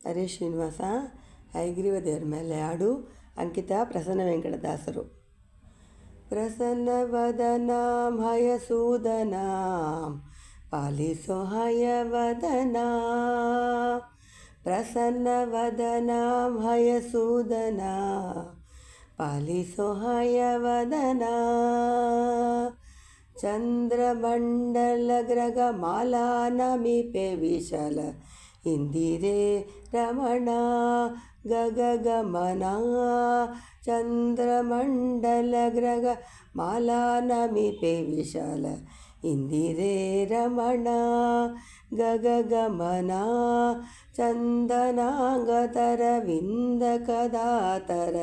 ಹರೇ ಶ್ರೀನಿವಾಸ. ಹಯಗ್ರೀವ ದೇವರ ಮೇಲೆ ಹಾಡು. ಅಂಕಿತ ಪ್ರಸನ್ನ ವೆಂಕಟದಾಸರು. ಪ್ರಸನ್ನವದನಾಂ ಹಯಸೂದನಾಂ ಪಾಲಿಸೋ ಹಯವದನಾ. ಪ್ರಸನ್ನವದನಾಂ ಹಯಸೂದನಾ ಪಾಲಿಸೋ ಹಯವದನಾ. ಚಂದ್ರಮಂಡಲ ಗ್ರಹ ಮಾಲಾ ನಮಿಪೆ ವಿಶಲ ಇಂದಿರೆ ರಮಣ ಗಗಗಮನ. ಚಂದ್ರಮಂಡಲ ಗ್ರಹ ಮಾಲಾ ನಮಿಪೆ ವಿಶಲ ಇಂದಿರೆ ರಮಣ ಗಗಗಮನ. ಚಂದನಾಂಗತರ ವಿಂದಕದಾತರ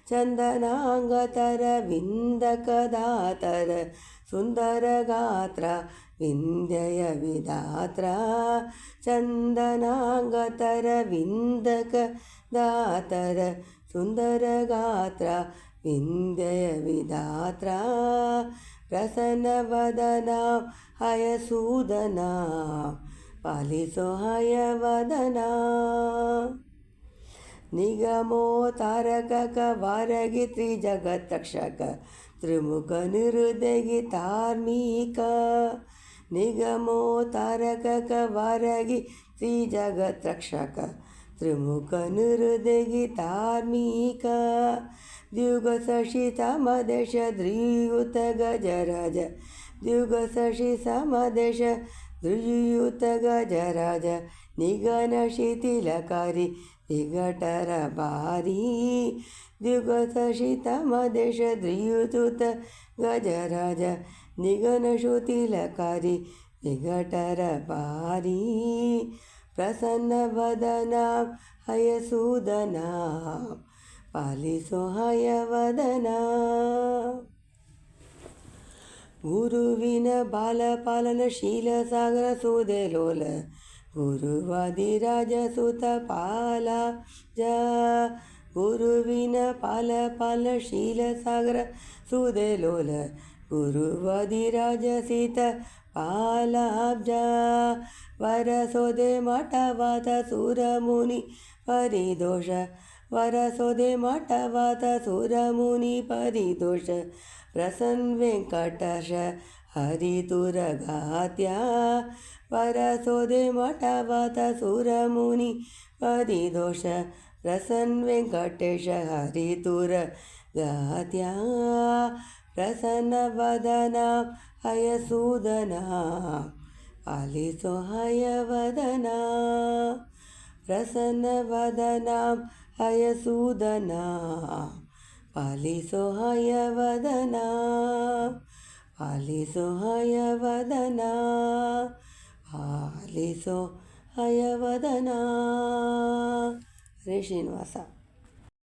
ಚಂದನಾಂಗತರ ವಿಂದಕದಾತರ ಸುಂದರ ಗಾತ್ರ ವಿಂಧ್ಯಯ ವಿಧಾತ್ರ. ಚಂದನಾಂಗತರ ವಿಂದಕ ದಾತರ ಸುಂದರ ಗಾತ್ರ ವಿಂಧ್ಯಯ ವಿಧಾತ್ರ. ಪ್ರಸನ್ನವದನಾ ಹಯಸೂದನಾ ಪಾಲಿಸೋ ಹಯವದನಾ. ನಿಗಮೋ ತಾರಕಕ ವಾರಗಿ ತ್ರಿಜಗತ್ರಕ್ಷಕ ತ್ರಿಮುಖ ನಿರುದಗಿ ತಾರ್ಮಿಕ. ನಿಗಮೋ ತಾರಕಕ ವಾರಗಿ ತ್ರಿಜಗತ್ರಕ್ಷಕ ತ್ರಿಮುಖ ನಿರುದಗಿ ತಾರ್ಮಿಕ. ದ್ಯುಗ ಶಶಿ ಸಮದೇಶ ದ್ರಿಯುತ ಗಜರಾಜ ದ್ಯುಗ ಶಶಿ ಸಮದೇಶ ದ್ರಿಯುತ ಗಜರಾಜ. ನಿಗನ ಶಿಥಿಲಕಾರಿ ವಿಘಟರ ಬಾರಿ. ದ್ಯುಗ ಶಶಿ ಸಮದೇಶ ದ್ರಿಯುತ ಗಜರಾಜ ನಿಗನ ಶಿಥಿಲಕಾರಿ ವಿಘಟರ ಬಾರಿ. ಪ್ರಸನ್ನವದನಾಂ ಹಯಸೂದನಾ ಪಾಲಿಸೋ ಹಯವದನಾ. ಗುರುವಿನ ಬಾಲಪಾಲನ ಶೀಲ ಸಾಗರ ಸೂದೆ ಲೋಲ ಗುರುವಾದಿರಾಜ ಸುತ ಪಾಲ ಜ. ಗುರುವಿನ ಪಾಲಪಾಲನ ಶೀಲ ಸಾಗರ ಸೂದೆ ಲೋಲ ಗುರುವಾದಿರಾಜ ಸೀತ ಪಾಲಾಬ್ಜ. ವರಸೋದೆ ಮಠವಾತ ಸುರಮುನಿ ಪರಿದೋಷ ವರಸೋದೆ ಮಠವಾತ ಸುರಮುನಿ ಪರಿದೋಷ. ಪ್ರಸನ್ನ ವೆಂಕಟೇಶ ಹರಿತುರಗಾತ್ಯ. ವರಸೋದೆ ಮಠವಾತ ಸುರಮುನಿ ಪರಿದೋಷ. ಪ್ರಸನ್ನ ವೆಂಕಟೇಶ ಹರಿತುರಗಾತ್ಯ. ಪ್ರಸನ್ನವದನಾಂ ಹಯಸೂದನಾ ಪಾಲಿಸೋ ಹಯವದನಾ. ಪ್ರಸನ್ನವದನಾಂ ಹಯಸೂದನಾ ಪಾಲಿಸೋ ಹಯವದನಾ. ಪಾಲಿಸೋ ಹಯವದನಾ ಪಾಲಿಸೋ ಹಯವದನಾ. ಹರೇ ಶ್ರೀನಿವಾಸ.